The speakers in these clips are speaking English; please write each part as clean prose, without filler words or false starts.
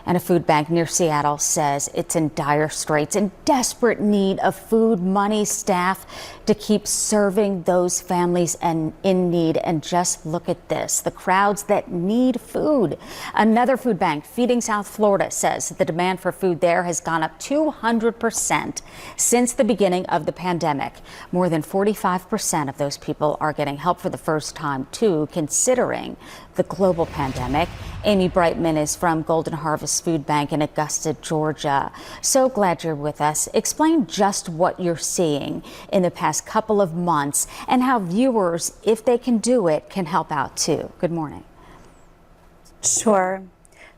And a food bank near Seattle says it's in dire straits, in desperate need of food, money, staff to keep serving those families and in need. And just look at this, the crowds that need food. Another food bank, Feeding South Florida, says the demand for food there has gone up 200% since the beginning of the pandemic. More than 45% of those people are getting help for the first time, too, considering the global pandemic. Amy Breitmann is from Golden Harvest Food Bank in Augusta, Georgia. So glad you're with us. Explain just what you're seeing in the past couple of months and how viewers, if they can do it, can help out too. Good morning. Sure.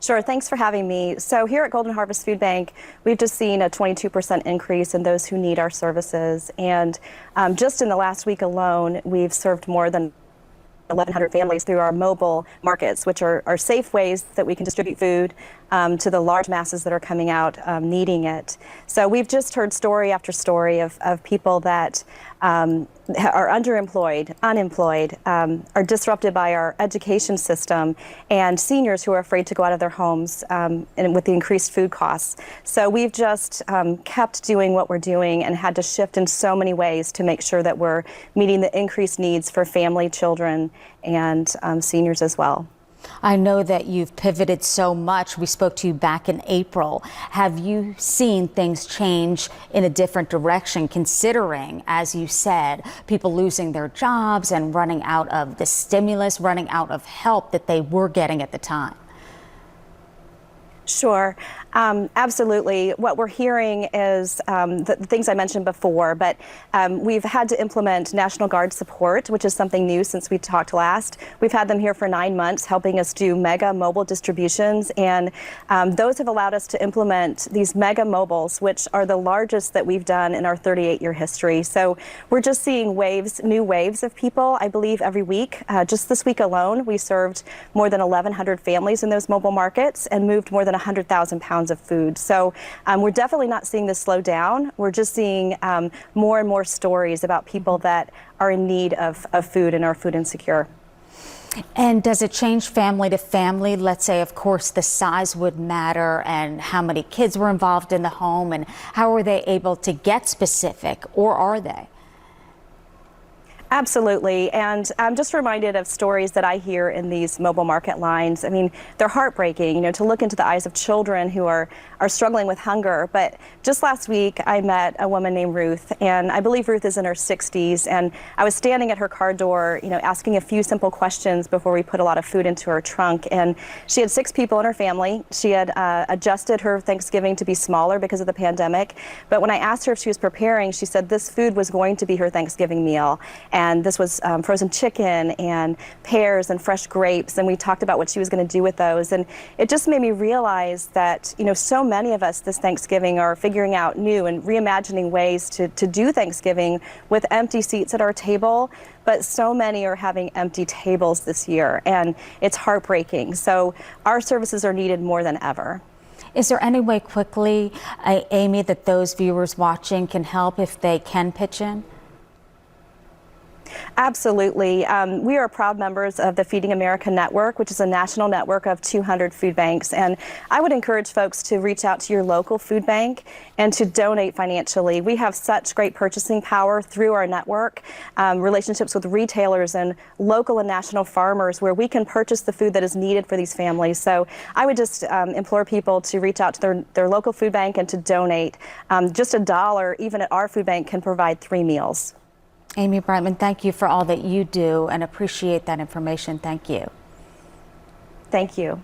Thanks for having me. So here at Golden Harvest Food Bank, we've just seen a 22% increase in those who need our services. And just in the last week alone, we've served more than 1,100 families through our mobile markets, which are safe ways that we can distribute food to the large masses that are coming out needing it. So we've just heard story after story of people that are underemployed, unemployed, are disrupted by our education system, and seniors who are afraid to go out of their homes and with the increased food costs. So we've just kept doing what we're doing and had to shift in so many ways to make sure that we're meeting the increased needs for family, children, and seniors as well. I know that you've pivoted so much. We spoke to you back in April. Have you seen things change in a different direction, considering, as you said, people losing their jobs and running out of the stimulus, running out of help that they were getting at the time? Sure. Absolutely. What we're hearing is the things I mentioned before, but we've had to implement National Guard support, which is something new since we talked last. We've had them here for 9 months helping us do mega mobile distributions, and those have allowed us to implement these mega mobiles, which are the largest that we've done in our 38-year history. So we're just seeing new waves of people, I believe, every week. Just this week alone, we served more than 1,100 families in those mobile markets and moved more than 100,000 pounds of food. So we're definitely not seeing this slow down. We're just seeing more and more stories about people that are in need of food and are food insecure. And does it change family to family? Let's say, of course, the size would matter and how many kids were involved in the home, and how are they able to get specific, or are they? Absolutely, and I'm just reminded of stories that I hear in these mobile market lines. I mean, they're heartbreaking, to look into the eyes of children who are struggling with hunger. But just last week, I met a woman named Ruth, and I believe Ruth is in her 60s, and I was standing at her car door, asking a few simple questions before we put a lot of food into her trunk. And she had 6 people in her family. She had adjusted her Thanksgiving to be smaller because of the pandemic. But when I asked her if she was preparing, she said this food was going to be her Thanksgiving meal. And this was frozen chicken and pears and fresh grapes, and we talked about what she was going to do with those. And it just made me realize that, so many of us this Thanksgiving are figuring out new and reimagining ways to do Thanksgiving with empty seats at our table, but so many are having empty tables this year, and it's heartbreaking. So our services are needed more than ever. Is there any way quickly, Amy, that those viewers watching can help if they can pitch in? Absolutely. We are proud members of the Feeding America Network, which is a national network of 200 food banks. And I would encourage folks to reach out to your local food bank and to donate financially. We have such great purchasing power through our network, relationships with retailers and local and national farmers where we can purchase the food that is needed for these families. So I would just implore people to reach out to their local food bank and to donate. Just $1, even at our food bank, can provide 3 meals. Amy Breitmann, thank you for all that you do and appreciate that information. Thank you. Thank you.